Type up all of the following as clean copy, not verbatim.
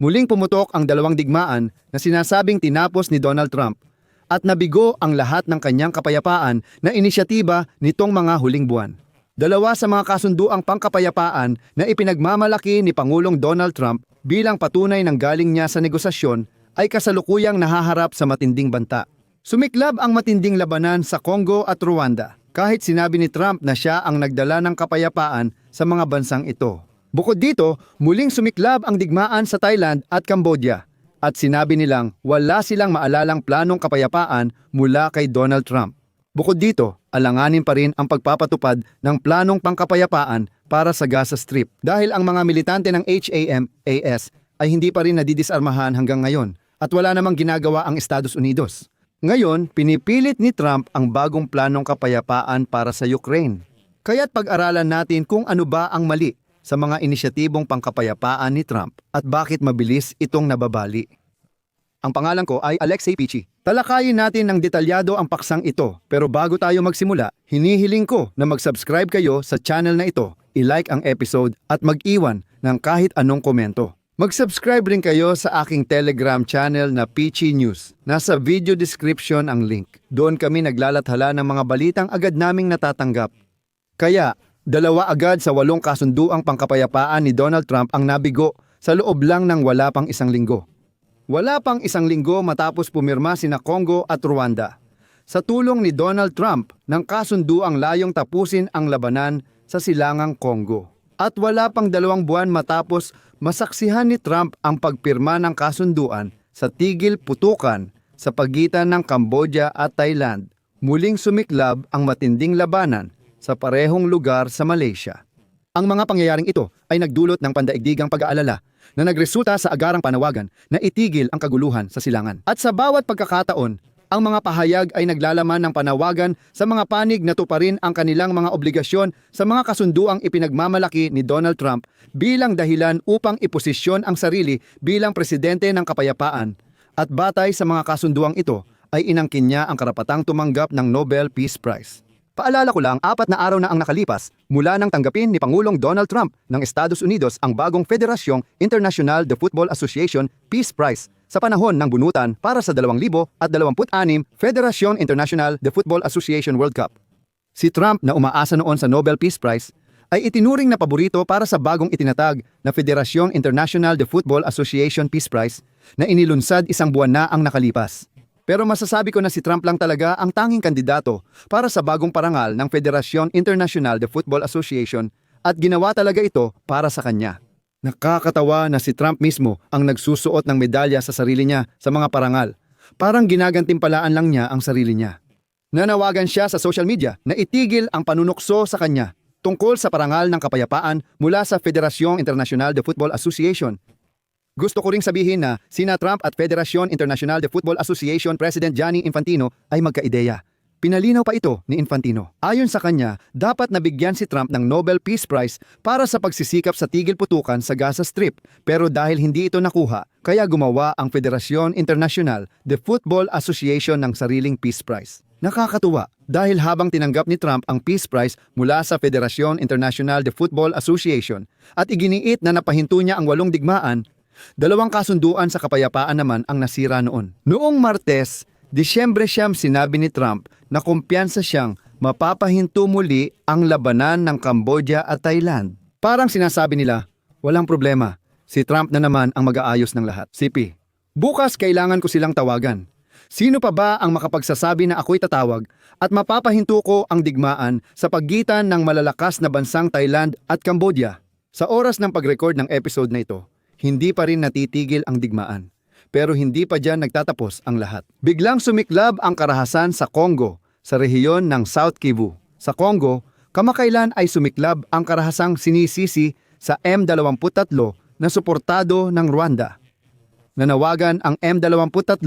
Muling pumutok ang dalawang digmaan na sinasabing tinapos ni Donald Trump at nabigo ang lahat ng kanyang kapayapaan na inisyatiba nitong mga huling buwan. Dalawa sa mga kasunduang pangkapayapaan na ipinagmamalaki ni Pangulong Donald Trump bilang patunay ng galing niya sa negosasyon ay kasalukuyang nahaharap sa matinding banta. Sumiklab ang matinding labanan sa Congo at Rwanda kahit sinabi ni Trump na siya ang nagdala ng kapayapaan sa mga bansang ito. Bukod dito, muling sumiklab ang digmaan sa Thailand at Cambodia at sinabi nilang wala silang maalalang planong kapayapaan mula kay Donald Trump. Bukod dito, alanganin pa rin ang pagpapatupad ng planong pangkapayapaan para sa Gaza Strip dahil ang mga militante ng HAMAS ay hindi pa rin nadidisarmahan hanggang ngayon at wala namang ginagawa ang Estados Unidos. Ngayon, pinipilit ni Trump ang bagong planong kapayapaan para sa Ukraine. Kaya't pag-aralan natin kung ano ba ang mali sa mga inisyatibong pangkapayapaan ni Trump at bakit mabilis itong nababali. Ang pangalan ko ay Alexei Pichi. Talakayin natin ng detalyado ang paksang ito, pero bago tayo magsimula, hinihiling ko na mag-subscribe kayo sa channel na ito, i-like ang episode at mag-iwan ng kahit anong komento. Mag-subscribe rin kayo sa aking Telegram channel na Pichi News. Nasa video description ang link. Doon kami naglalathala ng mga balitang agad naming natatanggap. Kaya, dalawa agad sa 8 kasunduang pangkapayapaan ni Donald Trump ang nabigo sa loob lang ng wala pang isang linggo. Wala pang isang linggo matapos pumirma sina Congo at Rwanda. Sa tulong ni Donald Trump ng kasunduang layong tapusin ang labanan sa silangang Congo. At wala pang 2 buwan matapos masaksihan ni Trump ang pagpirma ng kasunduan sa tigil putukan sa pagitan ng Cambodia at Thailand. Muling sumiklab ang matinding labanan sa parehong lugar sa Malaysia. Ang mga pangyayaring ito ay nagdulot ng pandaigdigang pag-aalala na nagresulta sa agarang panawagan na itigil ang kaguluhan sa silangan. At sa bawat pagkakataon, ang mga pahayag ay naglalaman ng panawagan sa mga panig na tuparin ang kanilang mga obligasyon sa mga kasunduang ipinagmamalaki ni Donald Trump bilang dahilan upang iposisyon ang sarili bilang presidente ng kapayapaan. At batay sa mga kasunduang ito ay inangkin niya ang karapatang tumanggap ng Nobel Peace Prize. Paalala ko lang, 4 na araw na ang nakalipas mula nang tanggapin ni Pangulong Donald Trump ng Estados Unidos ang bagong Federasyong International de Football Association Peace Prize sa panahon ng bunutan para sa 2026 Federasyon International de Football Association World Cup. Si Trump na umaasa noon sa Nobel Peace Prize ay itinuring na paborito para sa bagong itinatag na Federasyon International de Football Association Peace Prize na inilunsad 1 buwan na ang nakalipas. Pero masasabi ko na si Trump lang talaga ang tanging kandidato para sa bagong parangal ng Federasyon International de Football Association at ginawa talaga ito para sa kanya. Nakakatawa na si Trump mismo ang nagsusuot ng medalya sa sarili niya sa mga parangal. Parang ginagantimpalaan lang niya ang sarili niya. Nanawagan siya sa social media na itigil ang panunukso sa kanya tungkol sa parangal ng kapayapaan mula sa Federasyon International de Football Association. Gusto ko ring sabihin na sina Trump at Federasyon International de Football Association President Gianni Infantino ay magkaideya. Pinalinaw pa ito ni Infantino. Ayon sa kanya, dapat nabigyan si Trump ng Nobel Peace Prize para sa pagsisikap sa tigil putukan sa Gaza Strip. Pero dahil hindi ito nakuha, kaya gumawa ang Federasyon International de Football Association ng sariling Peace Prize. Nakakatuwa dahil habang tinanggap ni Trump ang Peace Prize mula sa Federasyon International de Football Association at iginiit na napahinto niya ang 8 digmaan, 2 kasunduan sa kapayapaan naman ang nasira noon. Noong Martes, Disyembre siyam sinabi ni Trump na kumpiyansa siyang mapapahinto muli ang labanan ng Cambodia at Thailand. Parang sinasabi nila, walang problema, si Trump na naman ang mag-aayos ng lahat. CP, bukas kailangan ko silang tawagan. Sino pa ba ang makapagsasabi na ako'y tatawag at mapapahinto ko ang digmaan sa pagitan ng malalakas na bansang Thailand at Cambodia? Sa oras ng pag-record ng episode na ito, hindi pa rin natitigil ang digmaan. Pero hindi pa dyan nagtatapos ang lahat. Biglang sumiklab ang karahasan sa Congo, sa rehiyon ng South Kivu. Sa Congo, kamakailan ay sumiklab ang karahasang sinisisi sa M23 na suportado ng Rwanda. Nanawagan ang M23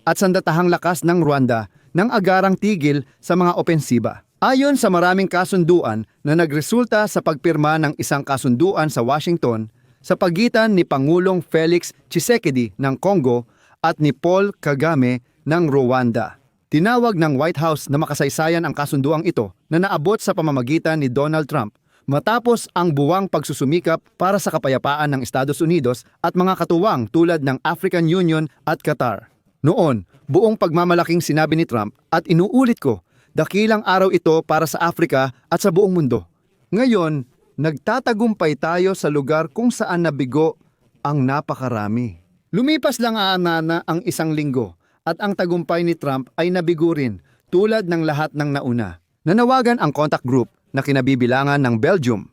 at sandatahang lakas ng Rwanda ng agarang tigil sa mga opensiba. Ayon sa maraming kasunduan na nagresulta sa pagpirma ng isang kasunduan sa Washington, sa pagitan ni Pangulong Felix Tshisekedi ng Congo at ni Paul Kagame ng Rwanda. Tinawag ng White House na makasaysayan ang kasunduang ito na naabot sa pamamagitan ni Donald Trump Matapos ang buwang pagsusumikap para sa kapayapaan ng Estados Unidos at mga katuwang tulad ng African Union at Qatar. Noon, buong pagmamalaking sinabi ni Trump at inuulit ko, dakilang araw ito para sa Afrika at sa buong mundo. Ngayon, nagtatagumpay tayo sa lugar kung saan nabigo ang napakarami. Lumipas lang na ang isang linggo at ang tagumpay ni Trump ay nabigo rin tulad ng lahat ng nauna. Nanawagan ang contact group na kinabibilangan ng Belgium,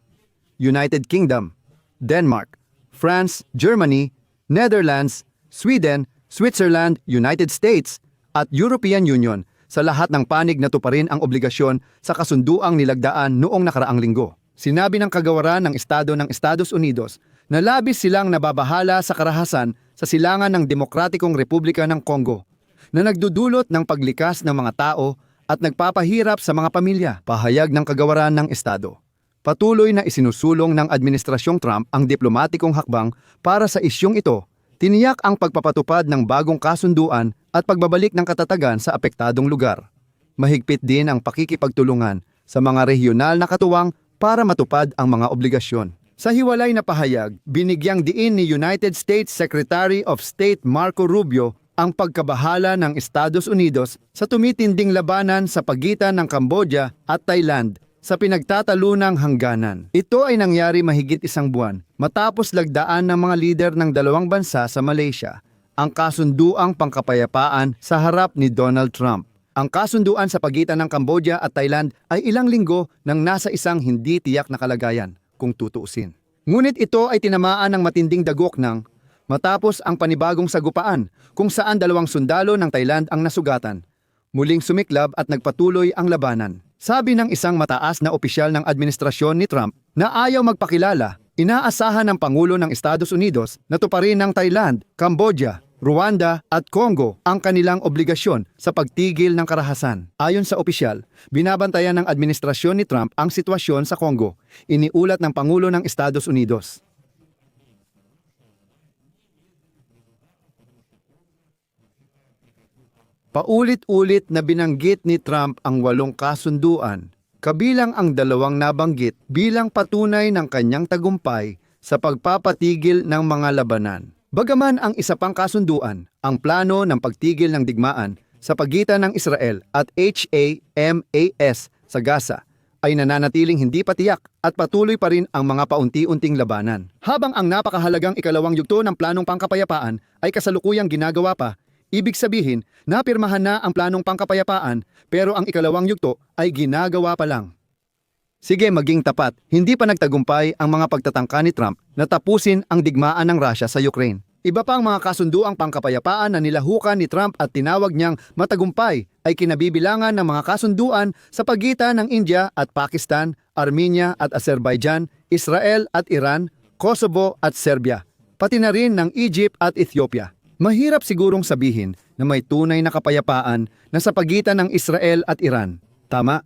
United Kingdom, Denmark, France, Germany, Netherlands, Sweden, Switzerland, United States at European Union sa lahat ng panig na tuparin ang obligasyon sa kasunduang nilagdaan noong nakaraang linggo. Sinabi ng kagawaran ng Estado ng Estados Unidos na labis silang nababahala sa karahasan sa silangan ng Demokratikong Republika ng Congo na nagdudulot ng paglikas ng mga tao at nagpapahirap sa mga pamilya. Pahayag ng kagawaran ng Estado. Patuloy na isinusulong ng Administrasyong Trump ang diplomatikong hakbang para sa isyong ito. Tiniyak ang pagpapatupad ng bagong kasunduan at pagbabalik ng katatagan sa apektadong lugar. Mahigpit din ang pakikipagtulungan sa mga regional na katuwang para matupad ang mga obligasyon. Sa hiwalay na pahayag, binigyang diin ni United States Secretary of State Marco Rubio ang pagkabahala ng Estados Unidos sa tumitinding labanan sa pagitan ng Cambodia at Thailand sa pinagtatalunang hangganan. Ito ay nangyari mahigit isang buwan matapos lagdaan ng mga lider ng dalawang bansa sa Malaysia ang kasunduang pangkapayapaan sa harap ni Donald Trump. Ang kasunduan sa pagitan ng Cambodia at Thailand ay ilang linggo nang nasa isang hindi tiyak na kalagayan kung tutuusin. Ngunit ito ay tinamaan ng matinding dagok ng matapos ang panibagong sagupaan kung saan dalawang sundalo ng Thailand ang nasugatan. Muling sumiklab at nagpatuloy ang labanan. Sabi ng isang mataas na opisyal ng administrasyon ni Trump na ayaw magpakilala, inaasahan ng Pangulo ng Estados Unidos na tuparin ng Thailand, Cambodia, Rwanda at Congo ang kanilang obligasyon sa pagtigil ng karahasan. Ayon sa opisyal, binabantayan ng administrasyon ni Trump ang sitwasyon sa Congo, iniulat ng Pangulo ng Estados Unidos. Paulit-ulit na binanggit ni Trump ang 8 kasunduan, kabilang ang 2 nabanggit bilang patunay ng kanyang tagumpay sa pagpapatigil ng mga labanan. Bagaman ang isa pang kasunduan, ang plano ng pagtigil ng digmaan sa pagitan ng Israel at HAMAS sa Gaza, ay nananatiling hindi patiyak at patuloy pa rin ang mga paunti-unting labanan. Habang ang napakahalagang ikalawang yugto ng planong pangkapayapaan ay kasalukuyang ginagawa pa, ibig sabihin, napirmahan na ang planong pangkapayapaan pero ang ikalawang yugto ay ginagawa pa lang. Sige, maging tapat, hindi pa nagtagumpay ang mga pagtatangka ni Trump na tapusin ang digmaan ng Russia sa Ukraine. Iba pang mga kasunduang pangkapayapaan na nilahukan ni Trump at tinawag niyang matagumpay ay kinabibilangan ng mga kasunduan sa pagitan ng India at Pakistan, Armenia at Azerbaijan, Israel at Iran, Kosovo at Serbia, pati na rin ng Egypt at Ethiopia. Mahirap sigurong sabihin na may tunay na kapayapaan na sa pagitan ng Israel at Iran. Tama?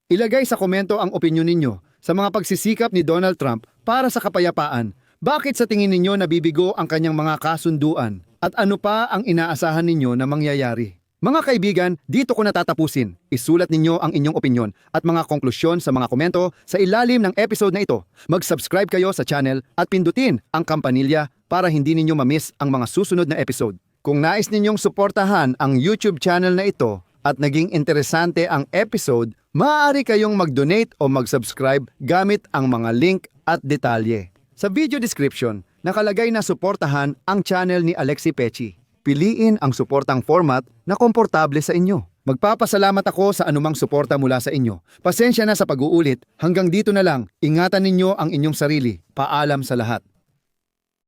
Ilagay sa komento ang opinyon ninyo sa mga pagsisikap ni Donald Trump para sa kapayapaan. Bakit sa tingin ninyo nabibigo ang kanyang mga kasunduan? At ano pa ang inaasahan ninyo na mangyayari? Mga kaibigan, dito ko natatapusin. Isulat ninyo ang inyong opinyon at mga konklusyon sa mga komento sa ilalim ng episode na ito. Mag-subscribe kayo sa channel at pindutin ang kampanilya para hindi ninyo ma-miss ang mga susunod na episode. Kung nais ninyong suportahan ang YouTube channel na ito at naging interesante ang episode, maaari kayong mag-donate o mag-subscribe gamit ang mga link at detalye. Sa video description, nakalagay na suportahan ang channel ni Alexi Pechi. Piliin ang suportang format na komportable sa inyo. Magpapasalamat ako sa anumang suporta mula sa inyo. Pasensya na sa pag-uulit. Hanggang dito na lang. Ingatan ninyo ang inyong sarili. Paalam sa lahat.